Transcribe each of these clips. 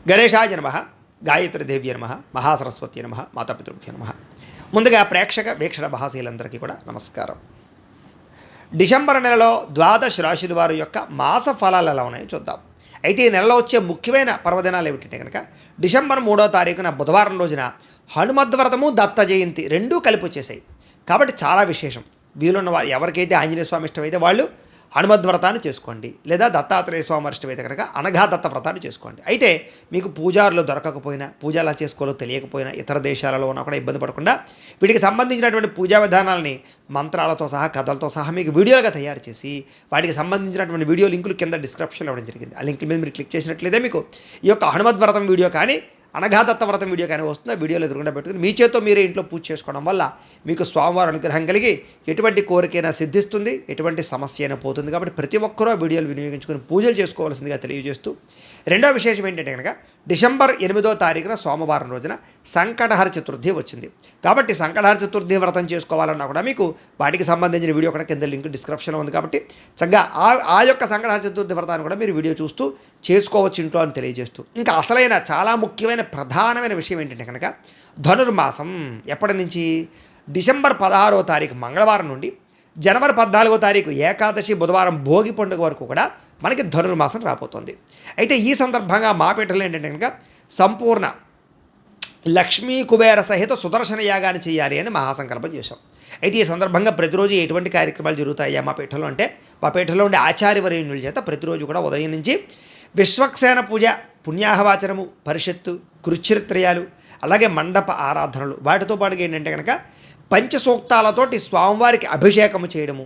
గణేశాయ నమః, గాయత్రీదేవ్య నమః, మహాసరస్వతి నమః, మాతాపితృభ్యో నమః. ముందుగా ప్రేక్షక వీక్షణ మహాశీలందరికీ కూడా నమస్కారం. డిసెంబర్ నెలలో ద్వాదశ రాశుల వారి యొక్క మాస ఫలాలు ఎలా ఉన్నాయో చూద్దాం. అయితే ఈ నెలలో వచ్చే ముఖ్యమైన పర్వదినాలు ఏమిటంటే కనుక డిసెంబర్ 3వ తారీఖున బుధవారం రోజున హనుమద్వ్రతము, దత్త జయంతి రెండూ కలిపి వచ్చేసాయి. కాబట్టి చాలా విశేషం. వీలున్న వారు ఎవరికైతే ఆంజనేయ స్వామి ఇష్టమైతే వాళ్ళు హనుమద్వ్రతాన్ని చేసుకోండి, లేదా దత్తాత్రేయ స్వామి ఇష్టమైతే కనుక అనఘా దత్త వ్రతాన్ని చేసుకోండి. అయితే మీకు పూజారులు దొరకకపోయినా, పూజ ఎలా చేసుకోవాలో తెలియకపోయినా, ఇతర దేశాలలో ఉన్నా కూడా ఇబ్బంది పడకుండా వీటికి సంబంధించినటువంటి పూజా విధానాలని మంత్రాలతో సహా, కథలతో సహా మీకు వీడియోలుగా తయారు చేసి వాటికి సంబంధించినటువంటి వీడియో లింకులు కింద డిస్క్రిప్షన్లో ఇవ్వడం జరిగింది. ఆ లింక్ మీద మీరు క్లిక్ చేసినట్లయితే మీకు ఈ యొక్క హనుమద్వ్రతం వీడియో కానీ, అనఘాదత్త వ్రతం వీడియో కానీ వస్తుంది. ఆ వీడియోలో ఎదురుకుండా పెట్టుకుని మీ చేత్తో మీరే ఇంట్లో పూజ చేసుకోవడం వల్ల మీకు స్వామివారి అనుగ్రహం కలిగి ఎటువంటి కోరికైనా సిద్ధిస్తుంది, ఎటువంటి సమస్య అయినా పోతుంది. కాబట్టి ప్రతి ఒక్కరూ ఆ వీడియోలు వినియోగించుకుని పూజలు చేసుకోవాల్సిందిగా తెలియజేస్తూ, రెండో విశేషం ఏంటంటే కనుక డిసెంబర్ 8వ తారీఖున సోమవారం రోజున సంకటహర చతుర్థి వచ్చింది. కాబట్టి సంకటహర చతుర్థి వ్రతం చేసుకోవాలన్నా కూడా మీకు వాటికి సంబంధించిన వీడియో కూడా కింద లింక్ డిస్క్రిప్షన్లో ఉంది. కాబట్టి చక్కగా ఆ యొక్క సంకటహర చతుర్థి వ్రతాన్ని కూడా మీరు వీడియో చూస్తూ చేసుకోవచ్చు ఇంట్లో అని తెలియజేస్తూ, ఇంకా అసలైన చాలా ముఖ్యమైన ప్రధానమైన విషయం ఏంటంటే కనుక ధనుర్మాసం ఎప్పటి నుంచి డిసెంబర్ 16వ తారీఖు మంగళవారం నుండి జనవరి 14వ తారీఖు ఏకాదశి బుధవారం భోగి పండుగ వరకు కూడా మనకి ధనుర్మాసం రాబోతోంది. అయితే ఈ సందర్భంగా మా పీఠంలో ఏంటంటే కనుక సంపూర్ణ లక్ష్మీ కుబేర సహిత సుదర్శన యాగాన్ని చేయాలి అని మహాసంకల్పం చేశాం. అయితే ఈ సందర్భంగా ప్రతిరోజు ఎటువంటి కార్యక్రమాలు జరుగుతాయా మా పీఠంలో అంటే, మా పీఠంలో ఉండే ఆచార్యవర్యుల చేత ప్రతిరోజు కూడా ఉదయం నుంచి విశ్వక్సేన పూజ, పుణ్యాహవాచనము, పరిషత్తు, కృచ్ఛ్రిత్రయాలు, అలాగే మండప ఆరాధనలు, వాటితో పాటుగా ఏంటంటే కనుక పంచసూక్తాలతోటి స్వామివారికి అభిషేకము చేయడము,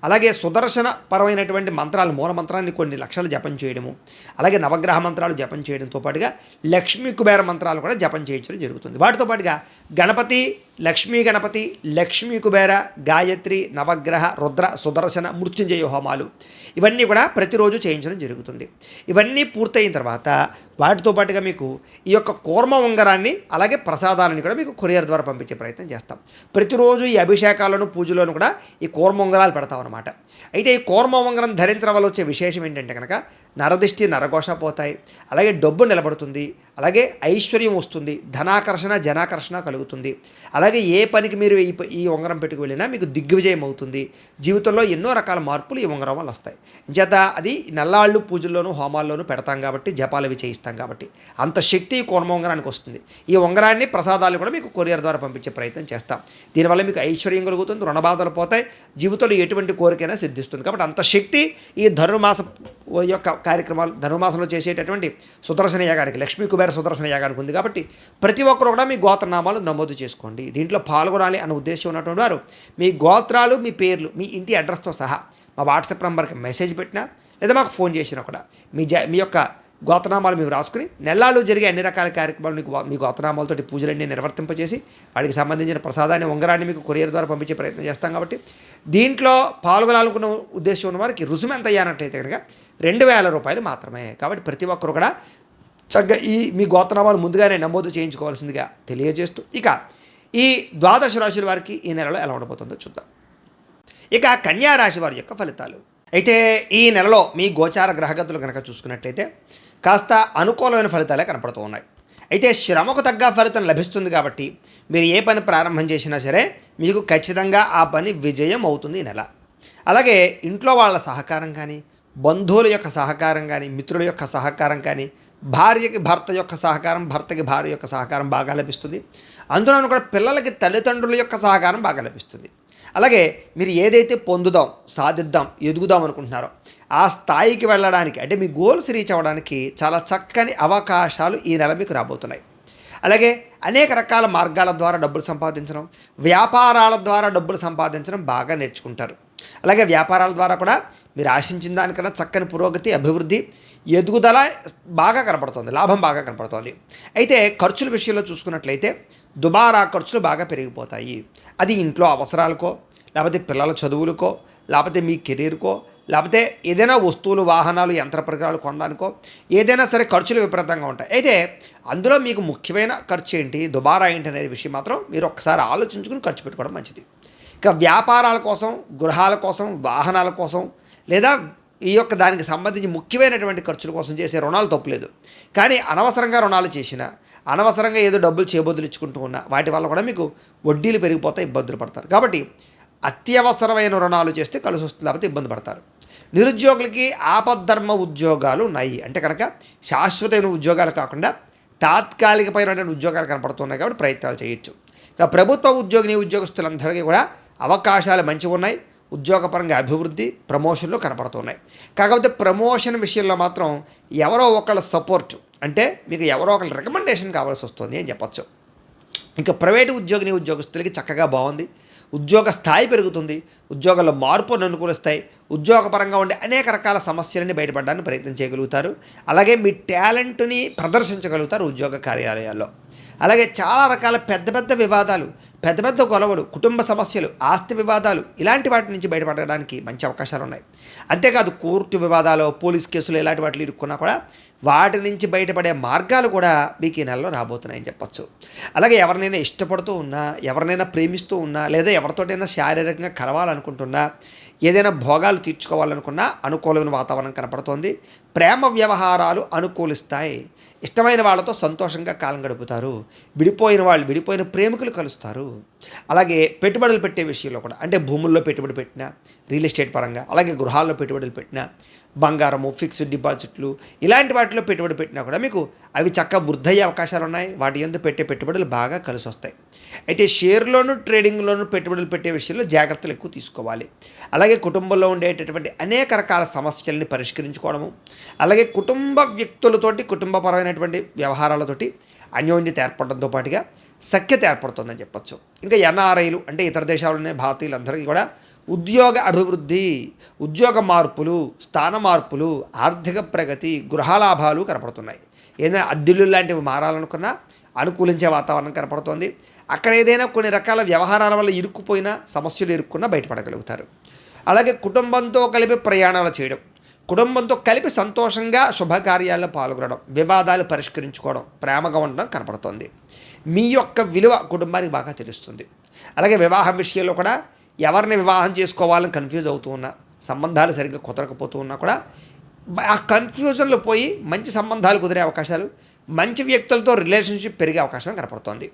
అలాగే సుదర్శన పరమైనటువంటి మంత్రాలు, మూల మంత్రాన్ని కొన్ని లక్షలు జపం చేయడము, అలాగే నవగ్రహ మంత్రాలు జపం చేయడంతో పాటుగా లక్ష్మీ కుబేర మంత్రాలు కూడా జపం చేయించడం జరుగుతుంది. వాటితో పాటుగా గణపతి, లక్ష్మీ గణపతి, లక్ష్మీ కుబేర, గాయత్రి, నవగ్రహ, రుద్ర, సుదర్శన, మృత్యుంజయ హోమాలు ఇవన్నీ కూడా ప్రతిరోజు చేయించడం జరుగుతుంది. ఇవన్నీ పూర్తయిన తర్వాత వాటితో పాటుగా మీకు ఈ యొక్క కూర్మ ఉంగరాన్ని, అలాగే ప్రసాదాలని కూడా మీకు కొరియర్ ద్వారా పంపించే ప్రయత్నం చేస్తాం. ప్రతిరోజు ఈ అభిషేకాలను, పూజలను కూడా ఈ కూర్మ ఉంగరాలు పెడతాం అన్నమాట. అయితే ఈ కూర్మ ఉంగరం ధరించడం వల్ల వచ్చే విశేషం ఏంటంటే కనుక నరదిష్టి, నరఘోష పోతాయి, అలాగే డబ్బు నిలబడుతుంది, అలాగే ఐశ్వర్యం వస్తుంది, ధనాకర్షణ, జనాకర్షణ కలుగుతుంది. అలాగే ఏ పనికి మీరు ఈ ఉంగరం పెట్టుకు వెళ్ళినా మీకు దిగ్విజయం అవుతుంది. జీవితంలో ఎన్నో రకాల మార్పులు ఈ ఉంగరం వల్ల వస్తాయి. చేత అది నల్లాళ్ళు పూజల్లోనూ, హోమాల్లోనూ పెడతాం కాబట్టి, జపాలు అవి చేయిస్తాం కాబట్టి అంత శక్తి ఈ కూర్మ ఉంగరానికి వస్తుంది. ఈ ఉంగరాన్ని, ప్రసాదాలు కూడా మీకు కొరియర్ ద్వారా పంపించే ప్రయత్నం చేస్తాం. దీనివల్ల మీకు ఐశ్వర్యం కలుగుతుంది, రుణబాధలు పోతాయి, జీవితంలో ఎటువంటి కోరికైనా సిద్ధిస్తుంది. కాబట్టి అంత శక్తి ఈ ధనుర్మాస యొక్క కార్యక్రమాలు, ధనుర్మాసంలో చేసేటటువంటి సుదర్శన యాగానికి, లక్ష్మీ కుబేర సుదర్శన యాగానికి ఉంది. కాబట్టి ప్రతి ఒక్కరు కూడా మీ గోత్రనామాలు నమోదు చేసుకోండి. దీంట్లో పాల్గొనాలి అన్న ఉద్దేశం ఉన్నటువంటి వారు మీ గోత్రాలు, మీ పేర్లు, మీ ఇంటి అడ్రస్తో సహా మా వాట్సాప్ నెంబర్కి మెసేజ్ పెట్టినా, లేదా మాకు ఫోన్ చేసినా కూడా మీ యొక్క గోత్రనామాలు మీరు రాసుకుని నెలలు జరిగే అన్ని రకాల కార్యక్రమాలు మీ గోత్రనామాలతోటి పూజలన్నీ నిర్వర్తింపజేసి వాటికి సంబంధించిన ప్రసాదాన్ని, ఉంగరాన్ని మీకు కొరియర్ ద్వారా పంపించే ప్రయత్నం చేస్తాం. కాబట్టి దీంట్లో పాల్గొనాలనుకున్న ఉద్దేశం ఉన్న వారికి రుసుము ఎంత అయ్యానట్టయితే కనుక 2000 రూపాయలు మాత్రమే. కాబట్టి ప్రతి ఒక్కరు కూడా చక్కగా మీ గోత్రనామాలు ముందుగానే నమోదు చేయించుకోవాల్సిందిగా తెలియజేస్తూ, ఇక ఈ ద్వాదశ రాశుల వారికి ఈ నెలలో ఎలా ఉండబోతుందో చూద్దాం. ఇక కన్యా రాశి వారి యొక్క ఫలితాలు. అయితే ఈ నెలలో మీ గోచార గ్రహగతులు కనుక చూసుకున్నట్లయితే కాస్త అనుకూలమైన ఫలితాలే కనపడుతూ ఉన్నాయి. అయితే శ్రమకు తగ్గ ఫలితం లభిస్తుంది. కాబట్టి మీరు ఏ పని ప్రారంభం చేసినా సరే మీకు ఖచ్చితంగా ఆ పని విజయం అవుతుంది ఈ నెల. అలాగే ఇంట్లో వాళ్ళ సహకారం కానీ, బంధువుల యొక్క సహకారం కానీ, మిత్రుల యొక్క సహకారం కానీ, భార్యకి భర్త యొక్క సహకారం, భర్తకి భార్య యొక్క సహకారం బాగా లభిస్తుంది. అందులోనూ కూడా పిల్లలకి తల్లిదండ్రుల యొక్క సహకారం బాగా లభిస్తుంది. అలాగే మీరు ఏదైతే పొందుదాం, సాధిద్దాం, ఎదుగుదాం అనుకుంటున్నారో ఆ స్థాయికి వెళ్ళడానికి, అంటే మీ గోల్స్ రీచ్ అవ్వడానికి చాలా చక్కని అవకాశాలు ఈ నెల మీకు రాబోతున్నాయి. అలాగే అనేక రకాల మార్గాల ద్వారా డబ్బులు సంపాదించడం, వ్యాపారాల ద్వారా డబ్బులు సంపాదించడం బాగా నేర్చుకుంటారు. అలాగే వ్యాపారాల ద్వారా కూడా మీరు ఆశించిన దానికన్నా చక్కని పురోగతి, అభివృద్ధి, ఎదుగుదల బాగా కనపడుతుంది, లాభం బాగా కనపడుతుంది. అయితే ఖర్చుల విషయంలో చూసుకున్నట్లయితే దుబారా ఖర్చులు బాగా పెరిగిపోతాయి. అది ఇంట్లో అవసరాలకో, లేకపోతే పిల్లల చదువులకో, లేకపోతే మీ కెరీర్కో, లేకపోతే ఏదైనా వస్తువులు, వాహనాలు, యంత్ర పరికరాలు కొనడానికో, ఏదైనా సరే ఖర్చులు విపరీతంగా ఉంటాయి. అయితే అందులో మీకు ముఖ్యమైన ఖర్చు ఏంటి, దుబారా ఏంటి అనేది విషయం మాత్రం మీరు ఒక్కసారి ఆలోచించుకుని ఖర్చు పెట్టుకోవడం మంచిది. ఇక వ్యాపారాల కోసం, గృహాల కోసం, వాహనాల కోసం, లేదా ఈ యొక్క దానికి సంబంధించి ముఖ్యమైనటువంటి ఖర్చుల కోసం చేసే రుణాలు తప్పులేదు. కానీ అనవసరంగా రుణాలు చేసినా, అనవసరంగా ఏదో డబ్బులు చేబొద్దులు ఇచ్చుకుంటూ ఉన్నా వాటి వల్ల కూడా మీకు వడ్డీలు పెరిగిపోతే ఇబ్బందులు పడతారు. కాబట్టి అత్యవసరమైన రుణాలు చేస్తే కలిసి వస్తుంది, లేకపోతే ఇబ్బంది పడతారు. నిరుద్యోగులకి ఆపద్ధర్మ ఉద్యోగాలు ఉన్నాయి. అంటే కనుక శాశ్వతమైన ఉద్యోగాలు కాకుండా తాత్కాలికమైనటువంటి ఉద్యోగాలు కనపడుతున్నాయి కాబట్టి ప్రయత్నాలు చేయొచ్చు. ఇక ప్రభుత్వ ఉద్యోగస్తులందరికీ కూడా అవకాశాలు మంచిగా ఉన్నాయి. ఉద్యోగపరంగా అభివృద్ధి, ప్రమోషన్లు కనపడుతున్నాయి. కాకపోతే ప్రమోషన్ విషయంలో మాత్రం ఎవరో ఒకళ్ళ సపోర్టు, అంటే మీకు ఎవరో ఒకళ్ళ రికమెండేషన్ కావాల్సి వస్తుంది అని చెప్పచ్చు. ఇంకా ప్రైవేటు ఉద్యోగస్తులకి చక్కగా బాగుంది. ఉద్యోగ స్థాయి పెరుగుతుంది. ఉద్యోగాల్లో మార్పును అనుకూలిస్తాయి. ఉద్యోగపరంగా ఉండే అనేక రకాల సమస్యలని బయటపడడానికి ప్రయత్నం చేయగలుగుతారు. అలాగే మీ టాలెంట్ని ప్రదర్శించగలుగుతారు ఉద్యోగ కార్యాలయాల్లో. అలాగే చాలా రకాల పెద్ద వివాదాలు, పెద్ద గొడవలు, కుటుంబ సమస్యలు, ఆస్తి వివాదాలు, ఇలాంటి వాటి నుంచి బయటపడడానికి మంచి అవకాశాలు ఉన్నాయి. అంతేకాదు కోర్టు వివాదాలు, పోలీస్ కేసులు ఇలాంటి వాటిలో ఇరుక్కున్నా కూడా వాటి నుంచి బయటపడే మార్గాలు కూడా మీకు ఈ నెలలో రాబోతున్నాయని చెప్పచ్చు. అలాగే ఎవరినైనా ఇష్టపడుతూ ఉన్నా, ఎవరినైనా ప్రేమిస్తూ ఉన్నా, లేదా ఎవరితోటైనా శారీరకంగా కలవాలనుకుంటున్నా, ఏదైనా భోగాలు తీర్చుకోవాలనుకున్నా అనుకూలమైన వాతావరణం కనపడుతోంది. ప్రేమ వ్యవహారాలు అనుకూలిస్తాయి. ఇష్టమైన వాళ్ళతో సంతోషంగా కాలం గడుపుతారు. విడిపోయిన ప్రేమికులు కలుస్తారు. అలాగే పెట్టుబడులు పెట్టే విషయంలో కూడా, అంటే భూముల్లో పెట్టుబడి పెట్టినా, రియల్ ఎస్టేట్ పరంగా, అలాగే గృహాల్లో పెట్టుబడులు పెట్టినా, బంగారము, ఫిక్స్డ్ డిపాజిట్లు, ఇలాంటి వాటిలో పెట్టుబడి పెట్టినా కూడా మీకు అవి చక్కగా వృద్ధయ్యే అవకాశాలు ఉన్నాయి. వాటి యందు పెట్టే పెట్టుబడులు బాగా కలిసి వస్తాయి. అయితే షేర్లోను, ట్రేడింగ్లోను పెట్టుబడులు పెట్టే విషయంలో జాగ్రత్తలు ఎక్కువ తీసుకోవాలి. అలాగే కుటుంబంలో ఉండేటటువంటి అనేక రకాల సమస్యల్ని పరిష్కరించుకోవడము, అలాగే కుటుంబ వ్యక్తులతోటి, కుటుంబపరమైనటువంటి వ్యవహారాలతోటి అన్యోన్యత ఏర్పడడంతో పాటుగా సఖ్యత ఏర్పడుతుందని చెప్పచ్చు. ఇంకా ఎన్ఆర్ఐలు, అంటే ఇతర దేశాల్లోనే భారతీయులందరికీ కూడా ఉద్యోగ అభివృద్ధి, ఉద్యోగ మార్పులు, స్థాన మార్పులు, ఆర్థిక ప్రగతి, గృహలాభాలు కనపడుతున్నాయి. ఏదైనా అద్దెలు లాంటివి మారాలనుకున్నా అనుకూలించే వాతావరణం కనపడుతోంది. అక్కడ ఏదైనా కొన్ని రకాల వ్యవహారాల వల్ల ఇరుక్కుపోయినా, సమస్యలు ఇరుక్కున్నా బయటపడగలుగుతారు. అలాగే కుటుంబంతో కలిపి ప్రయాణాలు చేయడం, కుటుంబంతో కలిపి సంతోషంగా శుభకార్యాల్లో పాల్గొనడం, వివాదాలు పరిష్కరించుకోవడం, ప్రేమగా ఉండడం కనపడుతోంది. మీ యొక్క విలువ కుటుంబానికి బాగా తెలుస్తుంది. అలాగే వివాహం విషయంలో కూడా ఎవరిని వివాహం చేసుకోవాలని కన్ఫ్యూజ్ అవుతూ ఉన్నా, సంబంధాలు సరిగ్గా కుదరకపోతూ ఉన్నా కూడా ఆ కన్ఫ్యూజన్లో పోయి మంచి సంబంధాలు కుదిరే అవకాశాలు, మంచి వ్యక్తులతో రిలేషన్షిప్ పెరిగే అవకాశం కనపడుతోంది.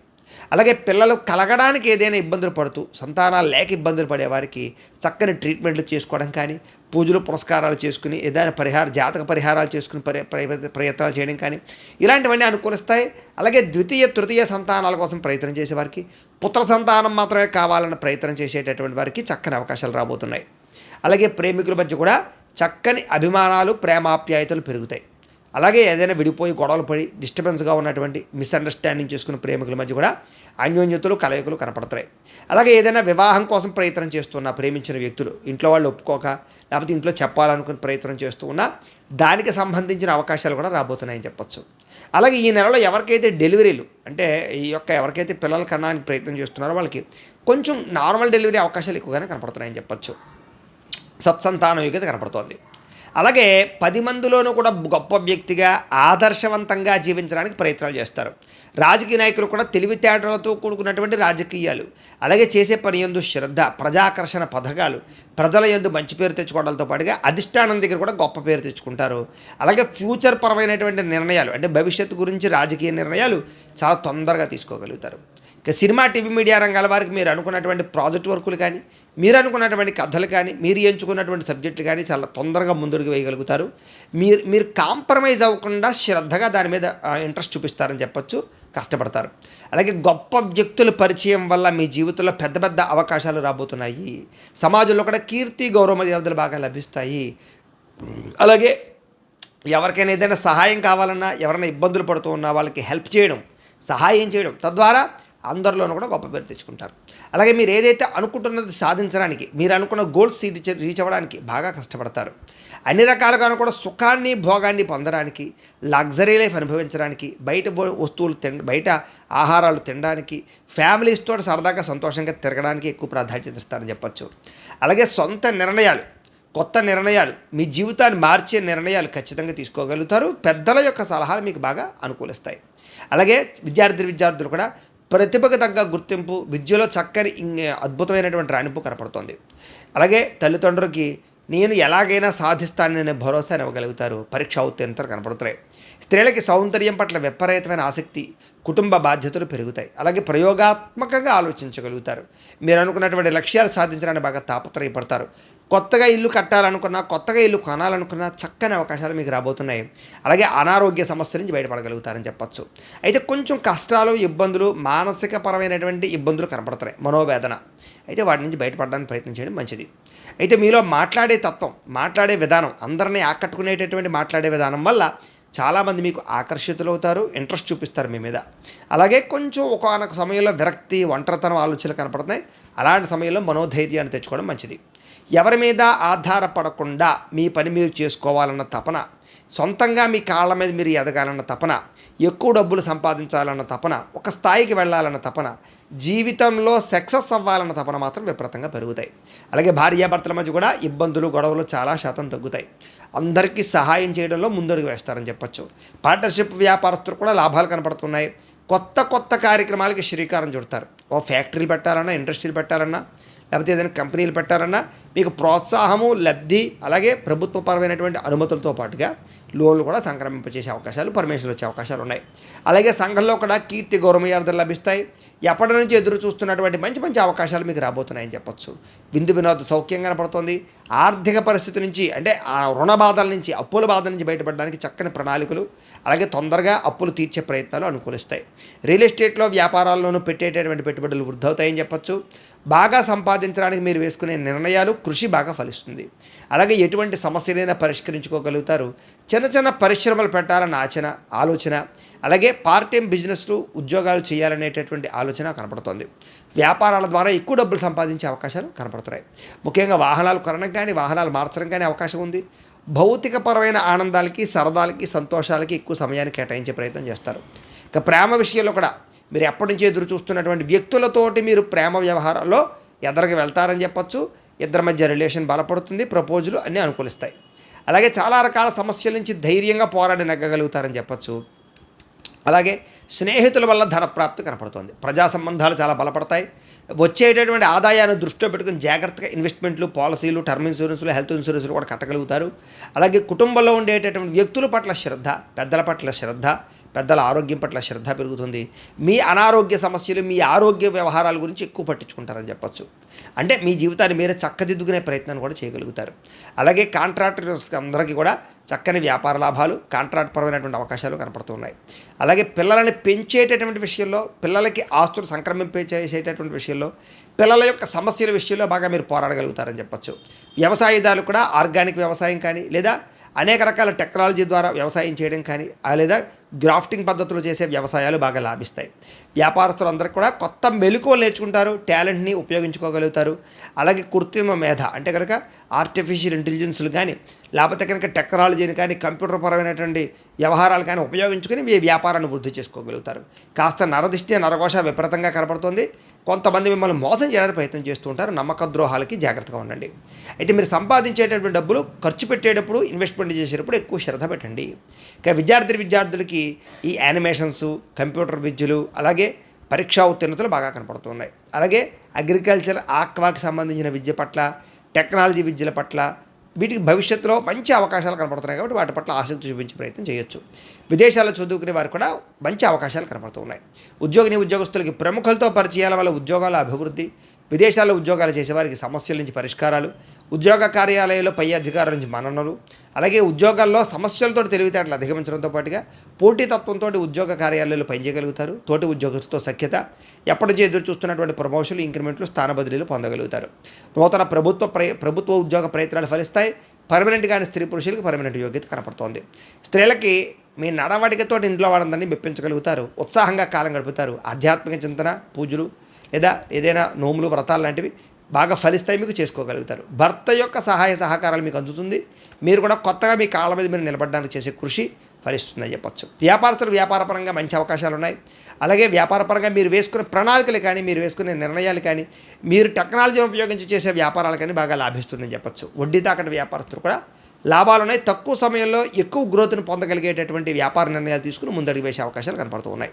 అలాగే పిల్లలు కలగడానికి ఏదైనా ఇబ్బందులు పడుతూ, సంతానాలు లేక ఇబ్బందులు పడే వారికి చక్కని ట్రీట్మెంట్లు చేసుకోవడం కానీ, పూజలు పురస్కారాలు చేసుకుని ఏదైనా జాతక పరిహారాలు చేసుకుని ప్రయత్నాలు చేయడం కానీ, ఇలాంటివన్నీ అనుకూలిస్తాయి. అలాగే ద్వితీయ, తృతీయ సంతానాల కోసం ప్రయత్నం చేసేవారికి, పుత్ర సంతానం మాత్రమే కావాలన్న ప్రయత్నం చేసేటటువంటి వారికి చక్కని అవకాశాలు రాబోతున్నాయి. అలాగే ప్రేమికుల మధ్య కూడా చక్కని అభిమానాలు, ప్రేమాప్యాయతలు పెరుగుతాయి. అలాగే ఏదైనా విడిపోయి గొడవలు పడి డిస్టర్బెన్స్గా ఉన్నటువంటి మిస్అండర్స్టాండింగ్ చేసుకున్న ప్రేమికుల మధ్య కూడా అన్యోన్యతలు, కలయికలు కనపడతాయి. అలాగే ఏదైనా వివాహం కోసం ప్రయత్నం చేస్తున్న ప్రేమించిన వ్యక్తులు ఇంట్లో వాళ్ళు ఒప్పుకోక, లేకపోతే ఇంట్లో చెప్పాలనుకుని ప్రయత్నం చేస్తూ ఉన్నా దానికి సంబంధించిన అవకాశాలు కూడా రాబోతున్నాయని చెప్పచ్చు. అలాగే ఈ నెలలో ఎవరికైతే డెలివరీలు, అంటే ఎవరికైతే పిల్లల కన్నానికి ప్రయత్నం చేస్తున్నారో వాళ్ళకి కొంచెం నార్మల్ డెలివరీ అవకాశాలు ఎక్కువగానే కనపడుతున్నాయని చెప్పచ్చు. సత్సంతాన యోగ్యత కనపడుతోంది. అలాగే 10 మందిలోనూ కూడా గొప్ప వ్యక్తిగా, ఆదర్శవంతంగా జీవించడానికి ప్రయత్నాలు చేస్తారు. రాజకీయ నాయకులు కూడా తెలివితేటలతో కూడుకున్నటువంటి రాజకీయాలు, అలాగే చేసే పని యందు శ్రద్ధ, ప్రజాకర్షణ పథకాలు, ప్రజల యందు మంచి పేరు తెచ్చుకోవడంతో పాటుగా అధిష్టానం దగ్గర కూడా గొప్ప పేరు తెచ్చుకుంటారు. అలాగే ఫ్యూచర్ పరమైనటువంటి నిర్ణయాలు, అంటే భవిష్యత్తు గురించి రాజకీయ నిర్ణయాలు చాలా తొందరగా తీసుకోగలుగుతారు. ఇక సినిమా, టీవీ, మీడియా రంగాల వారికి మీరు అనుకున్నటువంటి ప్రాజెక్ట్ వర్కులు కానీ, మీరు అనుకున్నటువంటి కథలు కానీ, మీరు ఎంచుకున్నటువంటి సబ్జెక్టులు కానీ చాలా తొందరగా ముందుకు వేయగలుగుతారు. మీరు కాంప్రమైజ్ అవ్వకుండా శ్రద్ధగా దాని మీద ఇంట్రెస్ట్ చూపిస్తారని చెప్పచ్చు. కష్టపడతారు. అలాగే గొప్ప వ్యక్తుల పరిచయం వల్ల మీ జీవితంలో పెద్ద అవకాశాలు రాబోతున్నాయి. సమాజంలో కూడా కీర్తి, గౌరవ మర్యాదలు బాగా లభిస్తాయి. అలాగే ఎవరికైనా ఏదైనా సహాయం కావాలన్నా, ఎవరైనా ఇబ్బందులు పడుతూ ఉన్నా వాళ్ళకి హెల్ప్ చేయడం, సహాయం చేయడం, తద్వారా అందరిలోనూ కూడా గొప్ప పేరు తెచ్చుకుంటారు. అలాగే మీరు ఏదైతే అనుకుంటున్నది సాధించడానికి, మీరు అనుకున్న గోల్స్ రీచ్ అవ్వడానికి బాగా కష్టపడతారు. అన్ని రకాలుగాను కూడా సుఖాన్ని, భోగాన్ని పొందడానికి, లగ్జరీ లైఫ్ అనుభవించడానికి, బయట ఆహారాలు తినడానికి, ఫ్యామిలీస్తో సరదాగా సంతోషంగా తిరగడానికి ఎక్కువ ప్రాధాన్యత ఇస్తారని చెప్పచ్చు. అలాగే సొంత నిర్ణయాలు, కొత్త నిర్ణయాలు, మీ జీవితాన్ని మార్చే నిర్ణయాలు ఖచ్చితంగా తీసుకోగలుగుతారు. పెద్దల యొక్క సలహాలు మీకు బాగా అనుకూలిస్తాయి. అలాగే విద్యార్థులు కూడా ప్రతిభకు తగ్గ గుర్తింపు, విద్యలో చక్కని అద్భుతమైనటువంటి రాణింపు కనపడుతోంది. అలాగే తల్లిదండ్రులకి నేను ఎలాగైనా సాధిస్తాననే భరోసాని ఇవ్వగలుగుతారు. పరీక్ష ఉత్తీర్ణతలు కనపడుతున్నాయి. స్త్రీలకి సౌందర్యం పట్ల విపరీతమైన ఆసక్తి, కుటుంబ బాధ్యతలు పెరుగుతాయి. అలాగే ప్రయోగాత్మకంగా ఆలోచించగలుగుతారు. మీరు అనుకున్నటువంటి లక్ష్యాలు సాధించడానికి బాగా తాపత్రయపడతారు. కొత్తగా ఇల్లు కట్టాలనుకున్నా, కొత్తగా ఇల్లు కొనాలనుకున్నా చక్కని అవకాశాలు మీకు రాబోతున్నాయి. అలాగే అనారోగ్య సమస్యల నుంచి బయటపడగలుగుతారని చెప్పచ్చు. అయితే కొంచెం కష్టాలు, ఇబ్బందులు, మానసిక పరమైనటువంటి ఇబ్బందులు కనపడుతున్నాయి, మనోవేదన. అయితే వాటి నుంచి బయటపడడానికి ప్రయత్నం చేయడం మంచిది. అయితే మీలో మాట్లాడే తత్వం, మాట్లాడే విధానం, అందరినీ ఆకట్టుకునేటటువంటి మాట్లాడే విధానం వల్ల చాలామంది మీకు ఆకర్షితులవుతారు, ఇంట్రెస్ట్ చూపిస్తారు మీ మీద. అలాగే కొంచెం ఒకానొక సమయంలో విరక్తి, ఒంటరితనం ఆలోచనలు కనపడుతున్నాయి. అలాంటి సమయంలో మనోధైర్యాన్ని తెచ్చుకోవడం మంచిది. ఎవరి మీద ఆధారపడకుండా మీ పని మీరు చేసుకోవాలన్న తపన, సొంతంగా మీ కాళ్ళ మీద మీరు ఎదగాలన్న తపన, ఎక్కువ డబ్బులు సంపాదించాలన్న తపన, ఒక స్థాయికి వెళ్ళాలన్న తపన, జీవితంలో సక్సెస్ అవ్వాలన్న తపన మాత్రం విపరీతంగా పెరుగుతాయి. అలాగే భార్యాభర్తల మధ్య కూడా ఇబ్బందులు, గొడవలు చాలా శాతం తగ్గుతాయి. అందరికీ సహాయం చేయడంలో ముందడుగు వేస్తారని చెప్పచ్చు. పార్ట్నర్షిప్ వ్యాపారస్తులు కూడా లాభాలు కనపడుతున్నాయి. కొత్త కొత్త కార్యక్రమాలకి శ్రీకారం చుడతారు. ఓ ఫ్యాక్టరీలు పెట్టాలన్నా, ఇండస్ట్రీలు పెట్టాలన్నా, లేకపోతే ఏదైనా కంపెనీలు పెట్టాలన్నా మీకు ప్రోత్సాహము, లబ్ధి, అలాగే ప్రభుత్వపరమైనటువంటి అనుమతులతో పాటుగా లోన్లు కూడా సంక్రమింపచేసే అవకాశాలు, పర్మిషన్లు వచ్చే అవకాశాలు ఉన్నాయి. అలాగే సంఘంలో కూడా కీర్తి, గౌరవమర్యాదలు లభిస్తాయి. ఎప్పటి నుంచి ఎదురు చూస్తున్నటువంటి మంచి మంచి అవకాశాలు మీకు రాబోతున్నాయని చెప్పొచ్చు. విందు వినోద సౌఖ్యం కనపడుతోంది. ఆర్థిక పరిస్థితి నుంచి, అంటే ఆ రుణ బాధల నుంచి, అప్పుల బాధల నుంచి బయటపడడానికి చక్కని ప్రణాళికలు, అలాగే తొందరగా అప్పులు తీర్చే ప్రయత్నాలు అనుకూలిస్తాయి. రియల్ ఎస్టేట్లో, వ్యాపారాల్లోనూ పెట్టేటటువంటి పెట్టుబడులు వృద్ధి అవుతాయని చెప్పొచ్చు. బాగా సంపాదించడానికి మీరు వేసుకునే నిర్ణయాలు, కృషి బాగా ఫలిస్తుంది. అలాగే ఎటువంటి సమస్యలైనా పరిష్కరించుకోగలుగుతారు. చిన్న చిన్న పరిశ్రమలు పెట్టాలన్న ఆలోచన, అలాగే పార్ట్ టైం బిజినెస్లు, ఉద్యోగాలు చేయాలనేటటువంటి ఆలోచన కనపడుతోంది. వ్యాపారాల ద్వారా ఎక్కువ డబ్బులు సంపాదించే అవకాశాలు కనపడుతున్నాయి. ముఖ్యంగా వాహనాలు కొనడం కానీ, వాహనాలు మార్చడం కానీ అవకాశం ఉంది. భౌతికపరమైన ఆనందాలకి, సరదాలకి, సంతోషాలకి ఎక్కువ సమయాన్ని కేటాయించే ప్రయత్నం చేస్తారు. ఇక ప్రేమ విషయంలో కూడా మీరు ఎప్పటి నుంచి ఎదురు చూస్తున్నటువంటి వ్యక్తులతోటి మీరు ప్రేమ వ్యవహారాల్లో ఎదరికి వెళ్తారని చెప్పచ్చు. ఇద్దరి మధ్య రిలేషన్ బలపడుతుంది. ప్రపోజలు అన్నీ అనుకూలిస్తాయి. అలాగే చాలా రకాల సమస్యల నుంచి ధైర్యంగా పోరాడి నెగ్గగలుగుతారని చెప్పచ్చు. అలాగే స్నేహితుల వల్ల ధనప్రాప్తి కనపడుతుంది. ప్రజా సంబంధాలు చాలా బలపడతాయి. వచ్చేటటువంటి ఆదాయాన్ని దృష్టిలో పెట్టుకుని జాగ్రత్తగా ఇన్వెస్ట్మెంట్లు, పాలసీలు, టర్మ్ ఇన్సూరెన్స్లు, హెల్త్ ఇన్సూరెన్స్లు కూడా కట్టగలుగుతారు. అలాగే కుటుంబంలో ఉండేటటువంటి వ్యక్తుల పట్ల శ్రద్ధ, పెద్దల పట్ల శ్రద్ధ, పెద్దల ఆరోగ్యం పట్ల శ్రద్ధ పెరుగుతుంది. మీ అనారోగ్య సమస్యలు, మీ ఆరోగ్య వ్యవహారాల గురించి ఎక్కువ పట్టించుకుంటారని చెప్పచ్చు. అంటే మీ జీవితాన్ని మీరే చక్కదిద్దుకునే ప్రయత్నాన్ని కూడా చేయగలుగుతారు. అలాగే కాంట్రాక్టర్స్ అందరికీ కూడా చక్కని వ్యాపార లాభాలు, కాంట్రాక్ట్ పరమైనటువంటి అవకాశాలు కనపడుతున్నాయి. అలాగే పిల్లలని పెంచేటటువంటి విషయంలో, పిల్లలకి ఆస్తులు సంక్రమింపచేసేటటువంటి విషయంలో, పిల్లల యొక్క సమస్యల విషయంలో బాగా మీరు పోరాడగలుగుతారని చెప్పచ్చు. వ్యవసాయదారులు కూడా ఆర్గానిక్ వ్యవసాయం కానీ, లేదా అనేక రకాల టెక్నాలజీ ద్వారా వ్యవసాయం చేయడం కానీ, లేదా గ్రాఫ్టింగ్ పద్ధతులు చేసే వ్యవసాయాలు బాగా లాభిస్తాయి. వ్యాపారస్తులందరికీ కూడా కొత్త మెలకువలు నేర్చుకుంటారు, టాలెంట్ని ఉపయోగించుకోగలుగుతారు. అలాగే కృత్రిమ మేధ, అంటే కనుక ఆర్టిఫిషియల్ ఇంటెలిజెన్స్లు కానీ, లేకపోతే కనుక టెక్నాలజీని కానీ, కంప్యూటర్ పరమైనటువంటి వ్యవహారాలు కానీ ఉపయోగించుకొని మీ వ్యాపారాన్ని వృద్ధి చేసుకోగలుగుతారు. కాస్త నరదిష్టి, నరఘోష విపరీతంగా కనపడుతుంది. కొంతమంది మిమ్మల్ని మోసం చేయడానికి ప్రయత్నం చేస్తూ ఉంటారు. నమ్మక ద్రోహాలకి జాగ్రత్తగా ఉండండి. అయితే మీరు సంపాదించేటటువంటి డబ్బులు ఖర్చు పెట్టేటప్పుడు, ఇన్వెస్ట్మెంట్ చేసేటప్పుడు ఎక్కువ శ్రద్ధ పెట్టండి. ఇక విద్యార్థులకి ఈ యానిమేషన్స్, కంప్యూటర్ విద్యలు, అలాగే పరీక్షా ఉత్తీర్ణతలు బాగా కనపడుతున్నాయి. అలాగే అగ్రికల్చర్, ఆక్వాకి సంబంధించిన విద్య పట్ల, టెక్నాలజీ విద్యల పట్ల, వీటికి భవిష్యత్తులో మంచి అవకాశాలు కనపడుతున్నాయి. కాబట్టి వాటి పట్ల ఆసక్తి చూపించే ప్రయత్నం చేయొచ్చు. విదేశాల్లో చదువుకునే వారు కూడా మంచి అవకాశాలు కనపడుతున్నాయి. ఉద్యోగస్తులకి ప్రముఖులతో పరిచయాల వల్ల ఉద్యోగాల అభివృద్ధి, విదేశాల్లో ఉద్యోగాలు చేసేవారికి సమస్యల నుంచి పరిష్కారాలు, ఉద్యోగ కార్యాలయాల్లో పై అధికారుల నుంచి మన్ననలు, అలాగే ఉద్యోగాల్లో సమస్యలతో తెలివితేటలు అధిగమించడంతో పాటుగా పోటీతత్వంతో ఉద్యోగ కార్యాలయాల్లో పనిచేయగలుగుతారు. తోటి ఉద్యోగులతో సఖ్యత, ఎప్పటి నుంచి ఎదురు చూస్తున్నటువంటి ప్రమోషన్లు, ఇంక్రిమెంట్లు, స్థాన బదిలీలు పొందగలుగుతారు. నూతన ప్రభుత్వ ఉద్యోగ ప్రయత్నాలు ఫలిస్తాయి. పర్మనెంట్ కానీ స్త్రీ పురుషులకు పర్మనెంట్ యోగ్యత కనపడుతోంది. స్త్రీలకి మీ నడవడికతో ఇంట్లో వాళ్ళందరినీ మెప్పించగలుగుతారు. ఉత్సాహంగా కాలం గడుపుతారు. ఆధ్యాత్మిక చింతన, పూజలు, లేదా ఏదైనా నోములు, వ్రతాలు లాంటివి బాగా ఫలిస్తాయి, మీకు చేసుకోగలుగుతారు. భర్త యొక్క సహాయ సహకారాలు మీకు అందుతుంది. మీరు కూడా కొత్తగా మీ కాళ్ళ మీద మీరు నిలబడడానికి చేసే కృషి ఫలిస్తుందని చెప్పచ్చు. వ్యాపారస్తులు వ్యాపారపరంగా మంచి అవకాశాలు ఉన్నాయి. అలాగే వ్యాపారపరంగా మీరు వేసుకునే ప్రణాళికలు కానీ, మీరు వేసుకునే నిర్ణయాలు కానీ, మీరు టెక్నాలజీని ఉపయోగించి చేసే వ్యాపారాలు కానీ బాగా లాభిస్తుందని చెప్పచ్చు. వడ్డీ తాకట్టు వ్యాపారస్తులు కూడా లాభాలు ఉన్నాయి. తక్కువ సమయంలో ఎక్కువ గ్రోత్ను పొందగలిగేటటువంటి వ్యాపార నిర్ణయాలు తీసుకుని ముందడుగు వేసే అవకాశాలు కనపడుతూ ఉన్నాయి.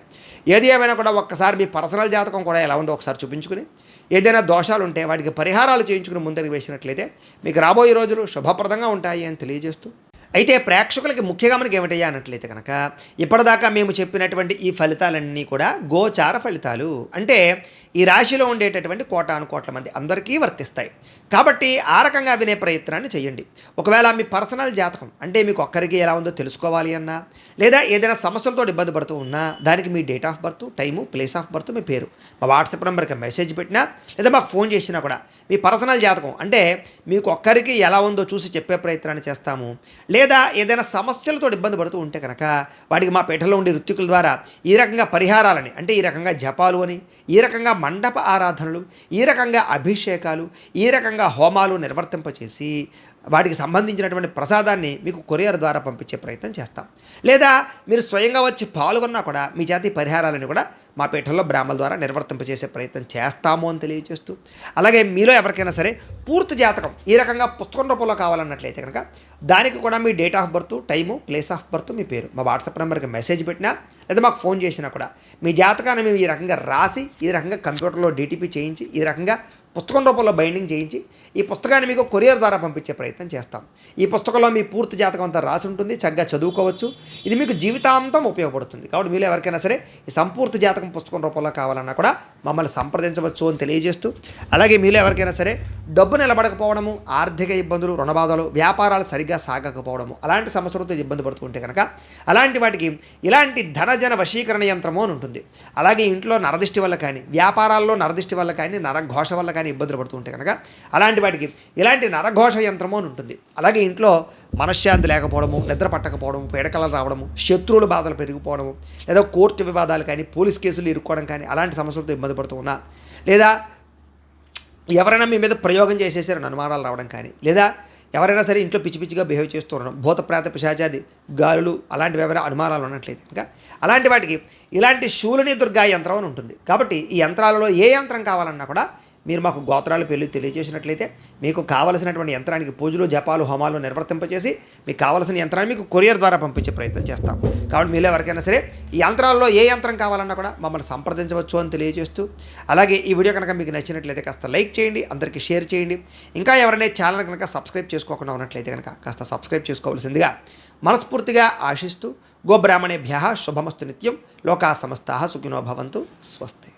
ఏది ఏమైనా కూడా ఒక్కసారి మీ పర్సనల్ జాతకం కూడా ఎలా ఉందో ఒకసారి చూపించుకుని, ఏదైనా దోషాలు ఉంటే వాటికి పరిహారాలు చేయించుకుని ముందడుగు వేసినట్లయితే మీకు రాబోయే రోజులు శుభప్రదంగా ఉంటాయి అని తెలియజేస్తూ, అయితే ప్రేక్షకులకి ముఖ్యంగా మనకి ఏమిటయ్యా అన్నట్లయితే కనుక, ఇప్పటిదాకా మేము చెప్పినటువంటి ఈ ఫలితాలన్నీ కూడా గోచార ఫలితాలు. అంటే ఈ రాశిలో ఉండేటటువంటి కోటాను కోట్ల మంది అందరికీ వర్తిస్తాయి. కాబట్టి ఆ రకంగా వినే ప్రయత్నాన్ని చేయండి. ఒకవేళ మీ పర్సనల్ జాతకం అంటే మీకు ఒక్కరికి ఎలా ఉందో తెలుసుకోవాలి అన్నా, లేదా ఏదైనా సమస్యలతో ఇబ్బంది పడుతూ ఉన్నా, దానికి మీ date of birth, time, place of birth, మీ పేరు మా వాట్సాప్ నెంబర్కి మెసేజ్ పెట్టినా, లేదా మాకు ఫోన్ చేసినా కూడా మీ పర్సనల్ జాతకం అంటే మీకు ఒక్కరికి ఎలా ఉందో చూసి చెప్పే ప్రయత్నాన్ని చేస్తాము. లేదా ఏదైనా సమస్యలతో ఇబ్బంది పడుతూ ఉంటే కనుక వాటికి మా పీఠంలో ఉండే ఋత్వికుల ద్వారా ఈ రకంగా పరిహారాలని, అంటే ఈ రకంగా జపాలు అని, ఈ రకంగా మండప ఆరాధనలు, ఈ రకంగా అభిషేకాలు, ఈ రకంగా హోమాలు నిర్వర్తింపచేసి వాటికి సంబంధించినటువంటి ప్రసాదాన్ని మీకు కొరియర్ ద్వారా పంపించే ప్రయత్నం చేస్తాం. లేదా మీరు స్వయంగా వచ్చి పాల్గొన్నా కూడా మీ జాతి పరిహారాలను కూడా మా పీఠంలో బ్రాహ్మణుల ద్వారా నిర్వర్తింపజేసే ప్రయత్నం చేస్తాము అని తెలియజేస్తూ, అలాగే మీలో ఎవరికైనా సరే పూర్తి జాతకం ఈ రకంగా పుస్తకం రూపంలో కావాలన్నట్లయితే కనుక దానికి కూడా మీ date of birth, time, place of birth, మీ పేరు మా వాట్సాప్ నెంబర్కి మెసేజ్ పెట్టినా, లేదా మాకు ఫోన్ చేసినా కూడా మీ జాతకాన్ని మేము ఈ రకంగా రాసి, ఈ రకంగా కంప్యూటర్లో డీటీపీ చేయించి, ఈ రకంగా పుస్తకం రూపంలో బైండింగ్ చేయించి ఈ పుస్తకాన్ని మీకు కొరియర్ ద్వారా పంపించే ప్రయత్నం చేస్తాం. ఈ పుస్తకంలో మీ పూర్తి జాతకం అంతా రాసి ఉంటుంది, చక్కగా చదువుకోవచ్చు. ఇది మీకు జీవితాంతం ఉపయోగపడుతుంది. కాబట్టి మీరు ఎవరికైనా సరే ఈ సంపూర్తి జాతకం పుస్తకం రూపంలో కావాలన్నా కూడా మమ్మల్ని సంప్రదించవచ్చు అని తెలియజేస్తూ, అలాగే మీరు ఎవరికైనా సరే డబ్బు నిలబడకపోవడము, ఆర్థిక ఇబ్బందులు, రుణబాధలు, వ్యాపారాలు సరిగ్గా సాగకపోవడము, అలాంటి సమస్యలతో ఇబ్బంది పడుతూ ఉంటే కనుక అలాంటి వాటికి ఇలాంటి ధనజన వశీకరణ యంత్రము అని ఉంటుంది. అలాగే ఇంట్లో నరదిష్టి వల్ల కానీ, వ్యాపారాల్లో నరదిష్టి వల్ల కానీ, నరఘోష వల్ల కానీ ఇబ్బందులు పడుతూ ఉంటే కనుక అలాంటి వాటికి ఇలాంటి నరఘోష యంత్రము అని ఉంటుంది. అలాగే ఇంట్లో మనశ్శాంతి లేకపోవడము, నిద్ర పట్టకపోవడము, పీడకలలు రావడము, శత్రువుల బాధలు పెరిగిపోవడము, లేదా కోర్టు వివాదాలు కానీ, పోలీస్ కేసులు ఇరుక్కోవడం కానీ అలాంటి సమస్యలతో ఇబ్బంది పడుతూ ఉన్నా, లేదా ఎవరైనా మీ మీద ప్రయోగం చేసేసారని అనుమానాలు రావడం కానీ, లేదా ఎవరైనా సరే ఇంట్లో పిచ్చి పిచ్చిగా బిహేవ్ చేస్తూ ఉండడం, భూత ప్రేత పిశాచాది గాలులు అలాంటివి ఎవరైనా అనుమానాలు ఉన్నట్లయితే కనుక అలాంటి వాటికి ఇలాంటి శూలిని దుర్గా యంత్రం అని ఉంటుంది. కాబట్టి ఈ యంత్రాలలో ఏ యంత్రం కావాలన్నా కూడా మీరు మాకు గోత్రాలు పెళ్ళి తెలియజేసినట్లయితే మీకు కావలసినటువంటి యంత్రానికి పూజలు, జపాలు, హోమాలు నిర్వర్తింపచేసి మీకు కావలసిన యంత్రాన్ని మీకు కొరియర్ ద్వారా పంపించే ప్రయత్నం చేస్తాం. కాబట్టి మీలో ఎవరికైనా సరే ఈ యంత్రాల్లో ఏ యంత్రం కావాలన్నా కూడా మమ్మల్ని సంప్రదించవచ్చు అని తెలియజేస్తూ, అలాగే ఈ వీడియో కనుక మీకు నచ్చినట్లయితే కాస్త లైక్ చేయండి, అందరికీ షేర్ చేయండి. ఇంకా ఎవరైనా ఛానల్ కనుక సబ్స్క్రైబ్ చేసుకోకుండా ఉన్నట్లయితే కనుక కాస్త సబ్స్క్రైబ్ చేసుకోవాల్సిందిగా మనస్ఫూర్తిగా ఆశిస్తూ, గోబ్రాహ్మణేభ్యః శుభమస్తు నిత్యం, లోకా సమస్తాః సుఖినో భవంతు, స్వస్తి.